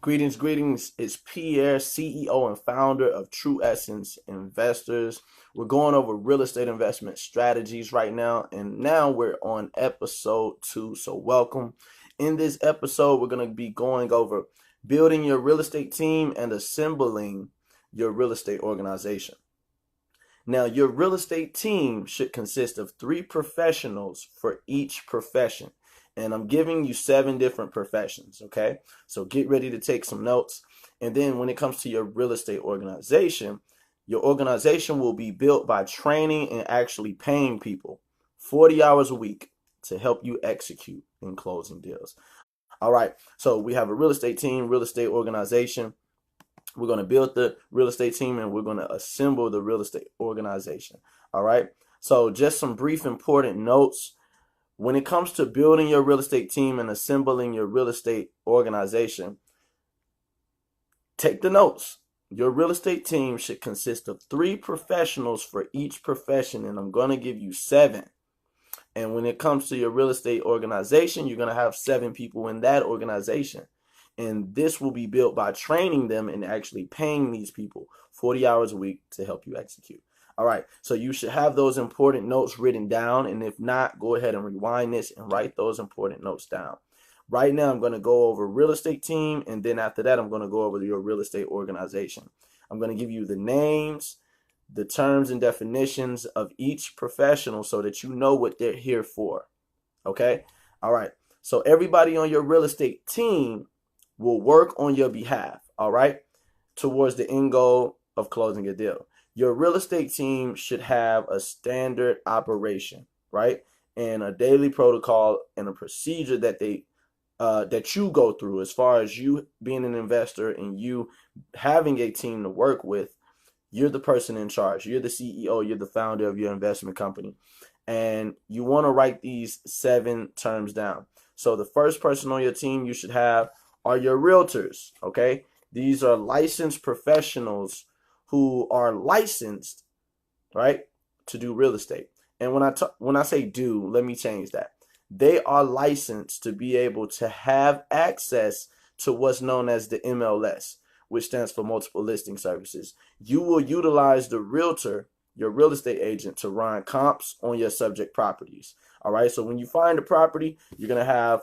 Greetings, greetings. It's Pierre, CEO and founder of True Essence Investors. We're going over real estate investment strategies right now, and now we're on episode 2. So, welcome. In this episode, we're going to be going over building your real estate team and assembling your real estate organization. Now, your real estate team should consist of 3 professionals for each profession. And I'm giving you 7 different professions, okay? So get ready to take some notes. And then when it comes to your real estate organization, your organization will be built by training and actually paying people 40 hours a week to help you execute in closing deals. All right, so we have a real estate team, real estate organization. We're going to build the real estate team and we're going to assemble the real estate organization. All right, so just some brief important notes. When it comes to building your real estate team and assembling your real estate organization, take the notes. Your real estate team should consist of 3 professionals for each profession, and I'm going to give you 7. And when it comes to your real estate organization, you're going to have 7 people in that organization. And this will be built by training them and actually paying these people 40 hours a week to help you execute. All right, so you should have those important notes written down, and if not, go ahead and rewind this and write those important notes down. Right now, I'm going to go over real estate team, and then after that, I'm going to go over your real estate organization. I'm going to give you the names, the terms and definitions of each professional so that you know what they're here for, okay? All right, so everybody on your real estate team will work on your behalf, all right, towards the end goal of closing a deal. Your real estate team should have a standard operation, right? And a daily protocol and a procedure that that you go through as far as you being an investor and you having a team to work with. You're the person in charge. You're the CEO. You're the founder of your investment company. And you want to write these 7 terms down. So the first person on your team you should have are your realtors, okay? These are licensed professionals who are licensed, right, to do real estate. And when I say do, let me change that. They are licensed to be able to have access to what's known as the MLS, which stands for multiple listing services. You will utilize the realtor, your real estate agent, to run comps on your subject properties. All right, so when you find a property, you're going to have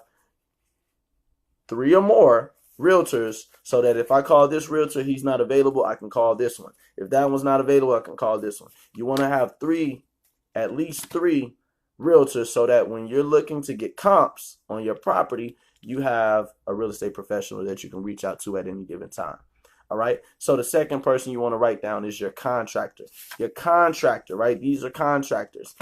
3 or more realtors, so that if I call this realtor, he's not available, I can call this one. If that one's not available, I can call this one. You want to have at least three realtors, so that when you're looking to get comps on your property, you have a real estate professional that you can reach out to at any given time. All right. So the second person you want to write down is your contractor. Your contractor, right? These are contractors.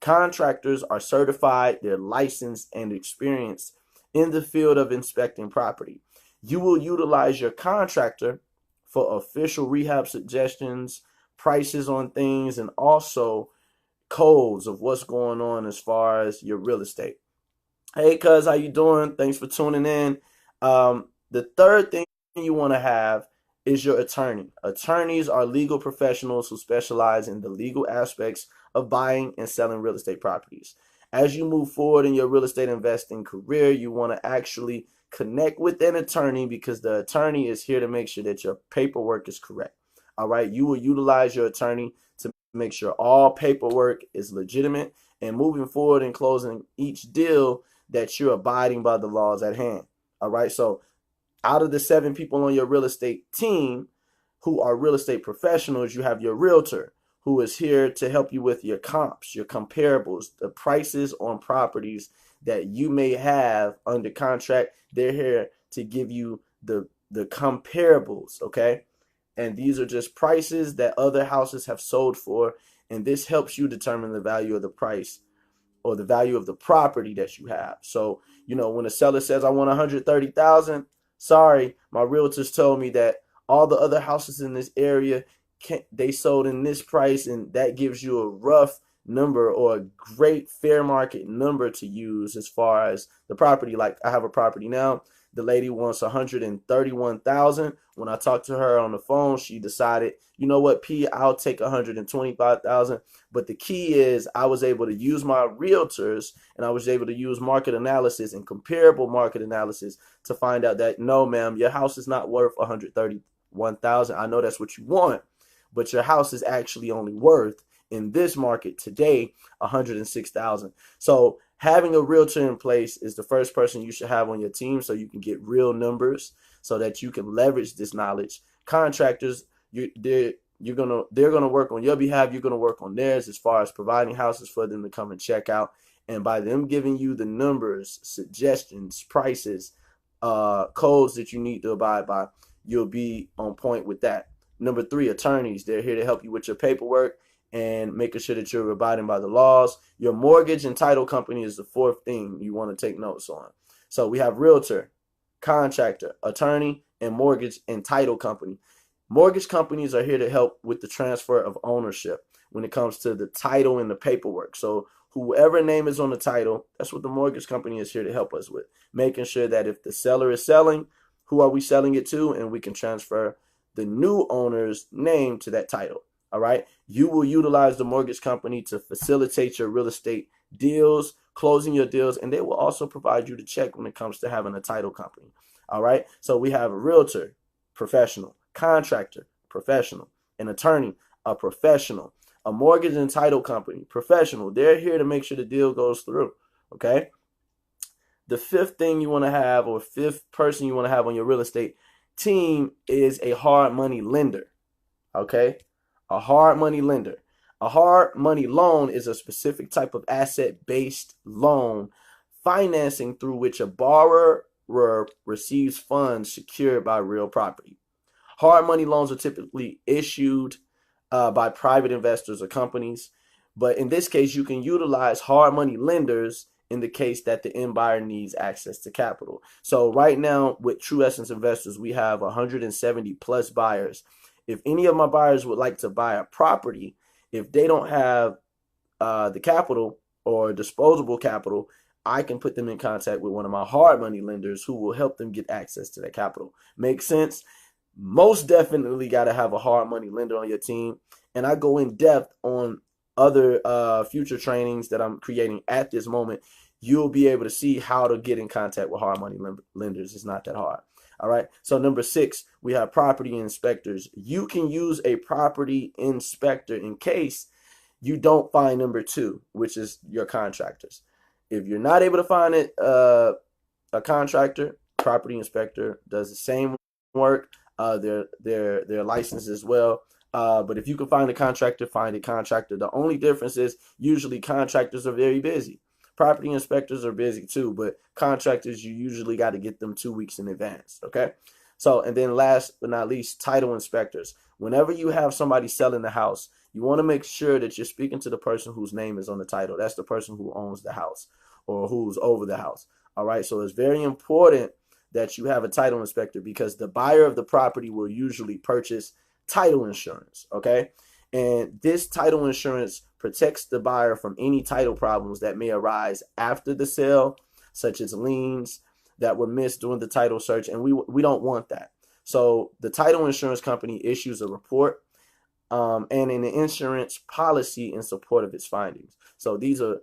Contractors are certified, they're licensed and experienced in the field of inspecting property. You will utilize your contractor for official rehab suggestions, prices on things, and also codes of what's going on as far as your real estate. Hey, cuz, how you doing? Thanks for tuning in. The third thing you want to have is your attorney. Attorneys are legal professionals who specialize in the legal aspects of buying and selling real estate properties. As you move forward in your real estate investing career, you want to actually connect with an attorney, because the attorney is here to make sure that your paperwork is correct. All right. You will utilize your attorney to make sure all paperwork is legitimate, and moving forward and closing each deal, that you're abiding by the laws at hand. All right. So out of the 7 people on your real estate team who are real estate professionals, you have your realtor, who is here to help you with your comps, your comparables, the prices on properties that you may have under contract. They're here to give you the comparables, okay? And these are just prices that other houses have sold for, and this helps you determine the value of the price or the value of the property that you have. So, when a seller says, I want 130,000, sorry, my realtors told me that all the other houses in this area they sold in this price, and that gives you a rough number or a great fair market number to use as far as the property. Like, I have a property now The lady wants 131,000. When I talked to her on the phone, she decided, you know what, P, I'll take 125,000. But the key is I was able to use my realtors, and I was able to use market analysis and comparable market analysis to find out that no, ma'am, your house is not worth 131,000. I know that's what you want, but your house is actually only worth in this market today 106,000. So having a realtor in place is the first person you should have on your team, so you can get real numbers, so that you can leverage this knowledge. Contractors, they're gonna work on your behalf. You're gonna work on theirs as far as providing houses for them to come and check out. And by them giving you the numbers, suggestions, prices, codes that you need to abide by, you'll be on point with that. Number three, attorneys. They're here to help you with your paperwork and making sure that you're abiding by the laws. Your mortgage and title company is the fourth thing you want to take notes on. So we have realtor, contractor, attorney, and mortgage and title company. Mortgage companies are here to help with the transfer of ownership when it comes to the title and the paperwork. So whoever name is on the title, that's what the mortgage company is here to help us with. Making sure that if the seller is selling, who are we selling it to? And we can transfer the new owner's name to that title. All right. You will utilize the mortgage company to facilitate your real estate deals, closing your deals, and they will also provide you the check when it comes to having a title company. All right. So we have a realtor, professional, contractor, professional, an attorney, a professional, a mortgage and title company, professional. They're here to make sure the deal goes through. Okay. The fifth thing you want to have, or fifth person you want to have on your real estate team, is a hard money lender. Okay. A hard money lender. A hard money loan is a specific type of asset-based loan financing through which a borrower receives funds secured by real property. Hard money loans are typically issued by private investors or companies, but in this case, you can utilize hard money lenders in the case that the end buyer needs access to capital. So right now with True Essence Investors, we have 170 plus buyers. If any of my buyers would like to buy a property, if they don't have the capital or disposable capital, I can put them in contact with one of my hard money lenders who will help them get access to that capital. Make sense? Most definitely got to have a hard money lender on your team. And I go in depth on other future trainings that I'm creating at this moment. You'll be able to see how to get in contact with hard money lenders. It's not that hard. All right. So number 6, we have property inspectors. You can use a property inspector in case you don't find number 2, which is your contractors. If you're not able to find it, a contractor, property inspector does the same work. They're licensed as well. But if you can find a contractor, find a contractor. The only difference is usually contractors are very busy. Property inspectors are busy too, but contractors, you usually got to get them 2 weeks in advance. Okay. So, and then last but not least, title inspectors. Whenever you have somebody selling the house, you want to make sure that you're speaking to the person whose name is on the title. That's the person who owns the house or who's over the house. All right. So it's very important that you have a title inspector, because the buyer of the property will usually purchase title insurance. Okay. And this title insurance protects the buyer from any title problems that may arise after the sale, such as liens that were missed during the title search. And we don't want that. So the title insurance company issues a report and an insurance policy in support of its findings. So these are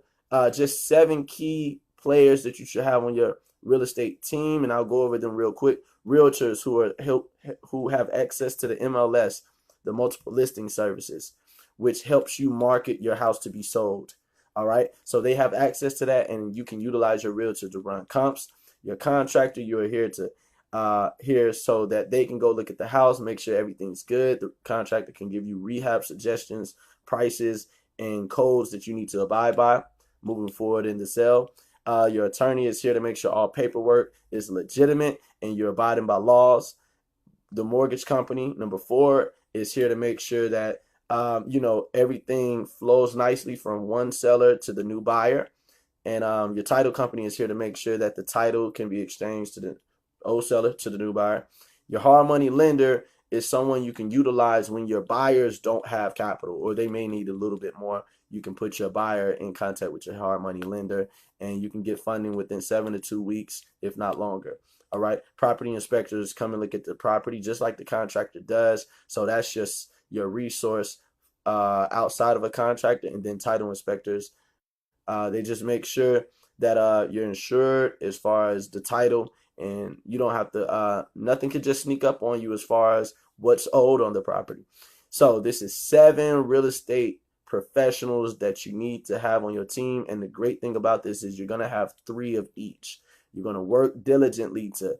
just 7 key players that you should have on your real estate team, and I'll go over them real quick. Realtors who have access to the MLS, the multiple listing services, which helps you market your house to be sold. All right. So they have access to that, and you can utilize your realtor to run comps. Your contractor, you are here so that they can go look at the house, make sure everything's good. The contractor can give you rehab suggestions, prices, and codes that you need to abide by moving forward in the sale. Your attorney is here to make sure all paperwork is legitimate and you're abiding by laws. The mortgage company, number 4, is here to make sure that everything flows nicely from one seller to the new buyer. And your title company is here to make sure that the title can be exchanged to the old seller to the new buyer. Your hard money lender is someone you can utilize when your buyers don't have capital or they may need a little bit more. You can put your buyer in contact with your hard money lender, and you can get funding within 7 to 2 weeks, if not longer. All right. Property inspectors come and look at the property just like the contractor does. So that's just your resource outside of a contractor. And then title inspectors, they just make sure that you're insured as far as the title, and you don't have to, nothing could just sneak up on you as far as what's owed on the property. So this is 7 real estate professionals that you need to have on your team. And the great thing about this is you're going to have 3 of each. You're going to work diligently to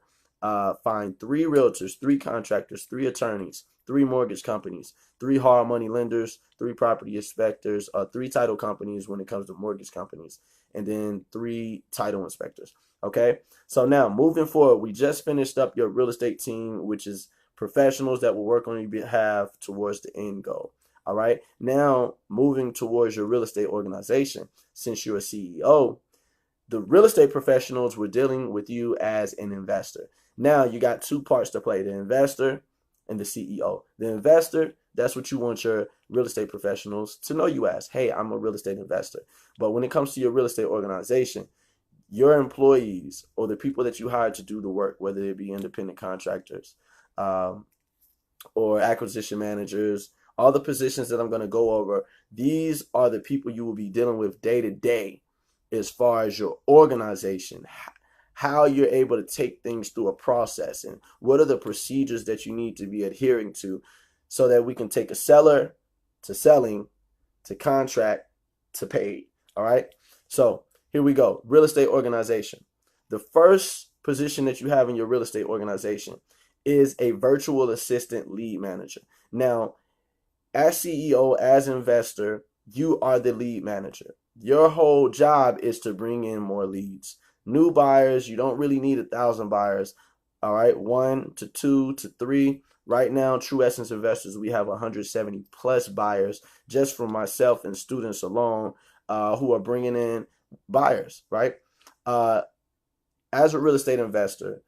find 3 realtors, 3 contractors, 3 attorneys, 3 mortgage companies, 3 hard money lenders, 3 property inspectors, 3 title companies when it comes to mortgage companies, and then 3 title inspectors. Okay, so now moving forward, we just finished up your real estate team, which is professionals that will work on your behalf towards the end goal. All right, now moving towards your real estate organization. Since you're a CEO, the real estate professionals were dealing with you as an investor. Now you got 2 parts to play, the investor and the CEO. The investor, that's what you want your real estate professionals to know you as. Hey, I'm a real estate investor. But when it comes to your real estate organization, your employees or the people that you hire to do the work, whether it be independent contractors um, or acquisition managers, all the positions that I'm going to go over, these are the people you will be dealing with day to day as far as your organization, how you're able to take things through a process, and what are the procedures that you need to be adhering to so that we can take a seller to selling to contract to paid. All right. So here we go. Real estate organization. The first position that you have in your real estate organization is a virtual assistant lead manager. Now, as CEO, as investor, you are the lead manager. Your whole job is to bring in more leads. New buyers, you don't really need 1,000 buyers. All right, 1 to 2 to 3. Right now, True Essence Investors, we have 170 plus buyers just from myself and students alone who are bringing in buyers, right? As a real estate investor,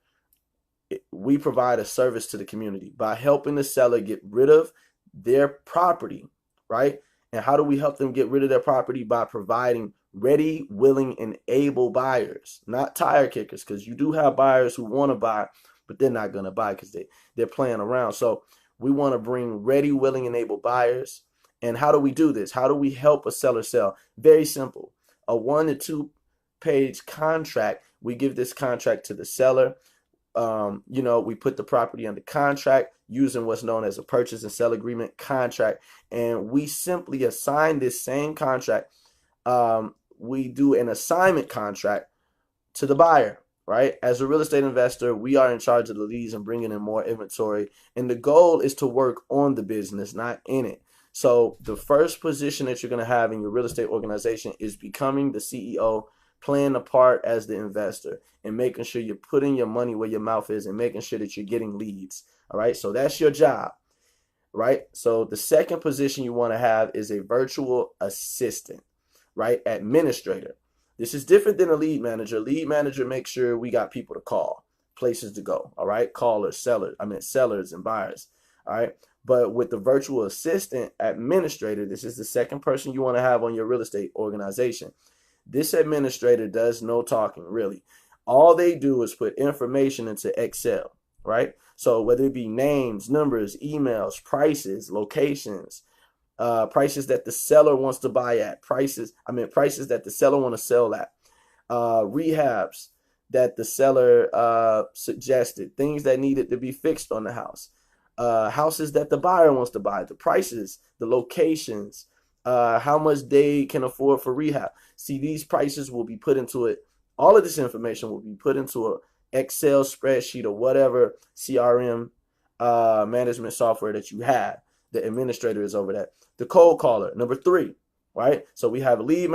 we provide a service to the community by helping the seller get rid of their property, right? And how do we help them get rid of their property? By providing ready, willing, and able buyers, not tire kickers, because you do have buyers who want to buy, but they're not going to buy because they're playing around. So we want to bring ready, willing, and able buyers. And how do we do this? How do we help a seller sell? Very simple. A 1 to 2 page contract. We give this contract to the seller. We put the property under contract using what's known as a purchase and sale agreement contract, and we simply assign this same contract. We do an assignment contract to the buyer, right? As a real estate investor, we are in charge of the leads and bringing in more inventory, and the goal is to work on the business, not in it. So the first position that you're going to have in your real estate organization is becoming the CEO, playing a part as the investor, and making sure you're putting your money where your mouth is and making sure that you're getting leads. All right, so that's your job, right? So the second position you want to have is a virtual assistant, right? Administrator. This is different than a lead manager. Lead manager makes sure we got people to call, places to go, all right? Callers, sellers and buyers, all right? But with the virtual assistant administrator, this is the second person you want to have on your real estate organization. This administrator does no talking, really. All they do is put information into Excel, right? So whether it be names, numbers, emails, prices, locations, prices that the seller wants to buy at, prices that the seller want to sell at, rehabs that the seller suggested, things that needed to be fixed on the house, houses that the buyer wants to buy, the prices, the locations, how much they can afford for rehab. See, these prices will be put into it. All of this information will be put into a Excel spreadsheet or whatever CRM management software that you have. The administrator is over that. The cold caller, number 3, right? So we have a lead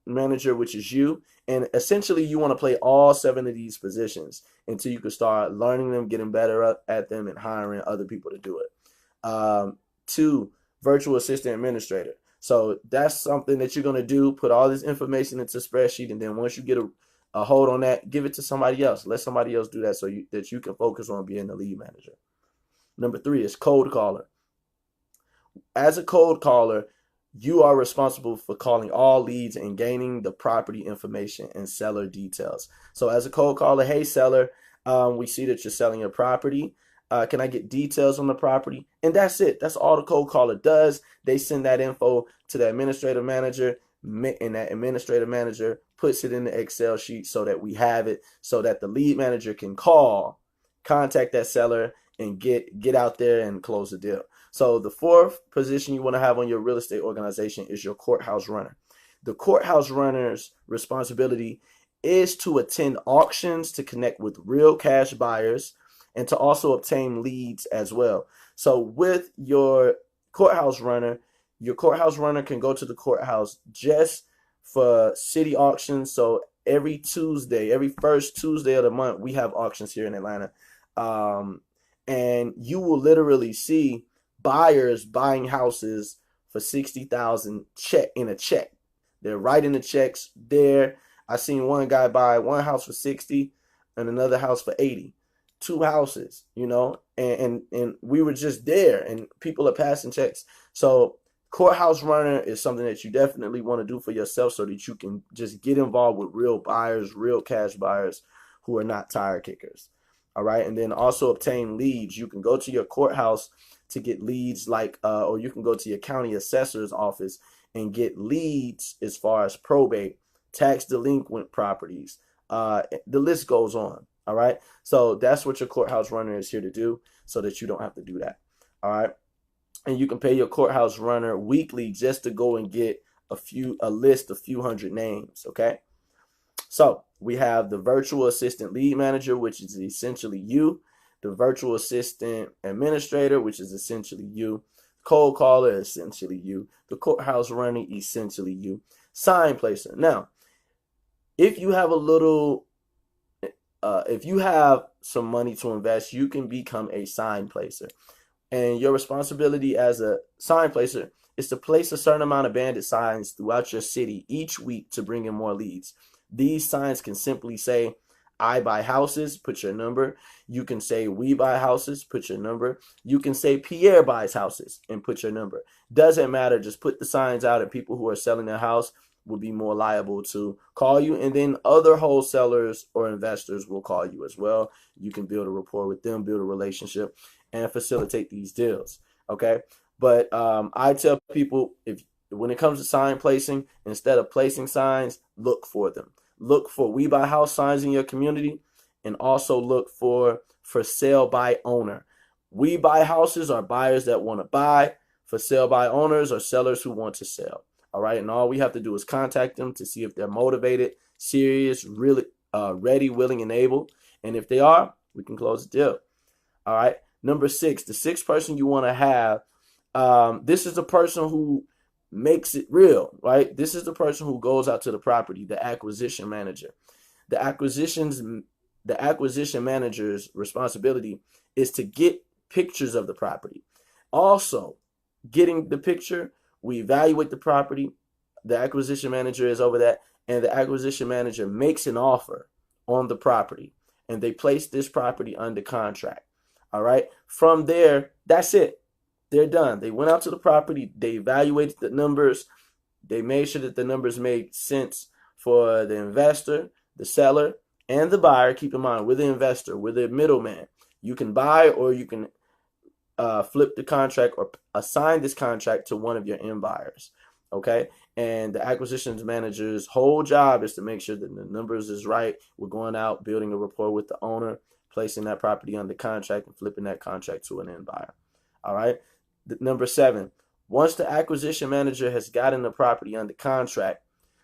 manager, which is you. And essentially, you want to play all 7 of these positions until you can start learning them, getting better at them, and hiring other people to do it. 2, virtual assistant administrator. So that's something that you're going to do, put all this information into a spreadsheet, and then once you get a hold on that, give it to somebody else. Let somebody else do that so that you can focus on being the lead manager. Number 3 is cold caller. As a cold caller, you are responsible for calling all leads and gaining the property information and seller details. So as a cold caller, hey seller, We see that you're selling your property. Can I get details on the property? And that's it. That's all the cold caller does. They send that info to the administrative manager, and that administrative manager puts it in the Excel sheet so that we have it, so that the lead manager can contact that seller, and get out there and close the deal. So the fourth position you want to have on your real estate organization is your courthouse runner. The courthouse runner's responsibility is to attend auctions, to connect with real cash buyers, and to also obtain leads as well. So with your courthouse runner can go to the courthouse just for city auctions. So every Tuesday, every first Tuesday of the month, we have auctions here in Atlanta. Um, and you will literally see buyers buying houses for 60,000 in a check. They're writing the checks there. I seen one guy buy one house for 60 and another house for 80. Two houses, and we were just there, and people are passing checks. So courthouse runner is something that you definitely want to do for yourself, so that you can just get involved with real buyers, real cash buyers who are not tire kickers. All right. And then also obtain leads. You can go to your courthouse to get leads, or you can go to your county assessor's office and get leads as far as probate, tax delinquent properties. The list goes on. All right. So that's what your courthouse runner is here to do, so that you don't have to do that. All right. And you can pay your courthouse runner weekly just to go and get a list, a few hundred names. Okay. So we have the virtual assistant lead manager, which is essentially you, the virtual assistant administrator, which is essentially you, cold caller, essentially you, the courthouse runner, essentially you, sign placer. Now, if you have if you have some money to invest, you can become a sign placer. And your responsibility as a sign placer is to place a certain amount of bandit signs throughout your city each week to bring in more leads. These signs can simply say, I buy houses, put your number. You can say, we buy houses, put your number. You can say, Pierre buys houses, and put your number. Doesn't matter. Just put the signs out, and people who are selling their house will be more liable to call you. And then other wholesalers or investors will call you as well. You can build a rapport with them, build a relationship, and facilitate these deals. Okay. But I tell people, when it comes to sign placing, instead of placing signs, look for them. Look for we buy house signs in your community, and also look for sale by owner. We buy houses are buyers that want to buy. For sale by owners are sellers who want to sell. All right. And all we have to do is contact them to see if they're motivated, serious, really ready, willing, and able. And if they are, we can close the deal. All right. Number 6, the sixth person you want to have. This is the person who makes it real, right? This is the person who goes out to the property, the acquisition manager. The acquisition manager's responsibility is to get pictures of the property. Also, getting the picture, we evaluate the property. The acquisition manager is over that, and the acquisition manager makes an offer on the property, and they place this property under contract. All right. From there, that's it. They're done. They went out to the property. They evaluated the numbers. They made sure that the numbers made sense for the investor, the seller, and the buyer. Keep in mind, we're the investor. We're the middleman. You can buy, or you can flip the contract, or assign this contract to one of your end buyers. Okay. And the acquisitions manager's whole job is to make sure that the numbers is right. We're going out, building a rapport with the owner, placing that property under contract, and flipping that contract to an end buyer. All right. Number 7, once the acquisition manager has gotten the property under contract,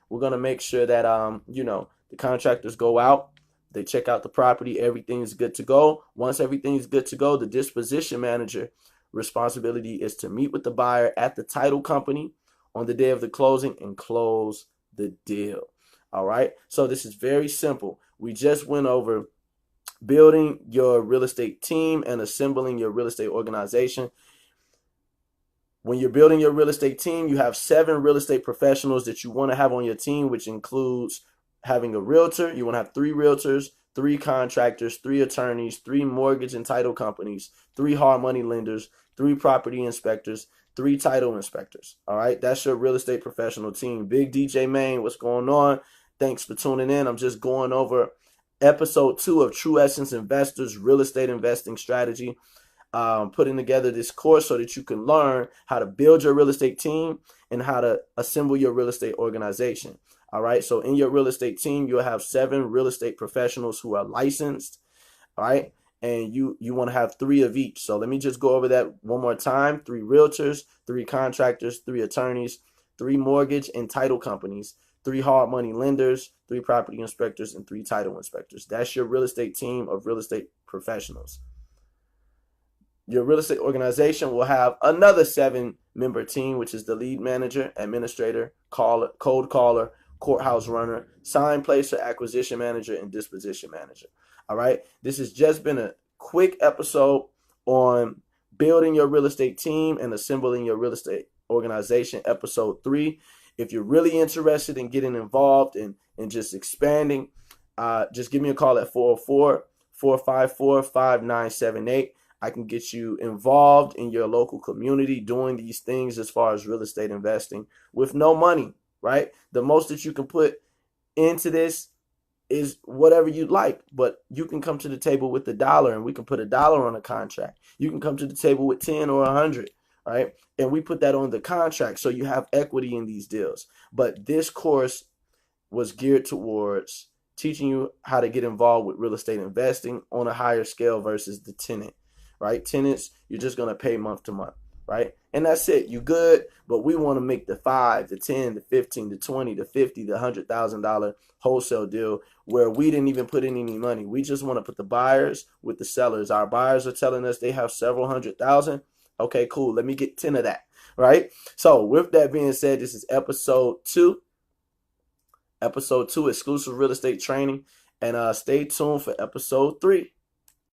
we're going to make sure that, the contractors go out, they check out the property, everything's good to go. Once everything's good to go, the disposition manager responsibility is to meet with the buyer at the title company on the day of the closing and close the deal. All right. So this is very simple. We just went over building your real estate team and assembling your real estate organization. When you're building your real estate team, you have 7 real estate professionals that you want to have on your team, which includes having a realtor. You want to have 3 realtors, 3 contractors, 3 attorneys, 3 mortgage and title companies, 3 hard money lenders, 3 property inspectors, 3 title inspectors. All right. That's your real estate professional team. Big DJ Maine, what's going on? Thanks for tuning in. I'm just going over episode 2 of True Essence Investors Real Estate Investing Strategy. Putting together this course so that you can learn how to build your real estate team and how to assemble your real estate organization. All right. So in your real estate team, you'll have 7 real estate professionals who are licensed. All right. And you want to have 3 of each. So let me just go over that one more time. 3 realtors, 3 contractors, 3 attorneys, 3 mortgage and title companies, 3 hard money lenders, 3 property inspectors, and 3 title inspectors. That's your real estate team of real estate professionals. Your real estate organization will have another 7-member team, which is the lead manager, administrator, caller, code caller, courthouse runner, sign placer, acquisition manager, and disposition manager. All right. This has just been a quick episode on building your real estate team and assembling your real estate organization, episode 3. If you're really interested in getting involved and just expanding, just give me a call at 404-454-5978. I can get you involved in your local community doing these things as far as real estate investing with no money, right? The most that you can put into this is whatever you'd like, but you can come to the table with $1 and we can put $1 on a contract. You can come to the table with 10 or 100, right? And we put that on the contract so you have equity in these deals. But this course was geared towards teaching you how to get involved with real estate investing on a higher scale versus the tenant. Right? Tenants, you're just going to pay month to month, right? And that's it. You good, but we want to make the 5, the 10, the 15, the 20, the 50, the $100,000 wholesale deal where we didn't even put in any money. We just want to put the buyers with the sellers. Our buyers are telling us they have several $100,000. Okay, cool. Let me get 10 of that, right? So with that being said, this is episode 2. Episode 2, exclusive real estate training. And stay tuned for episode 3.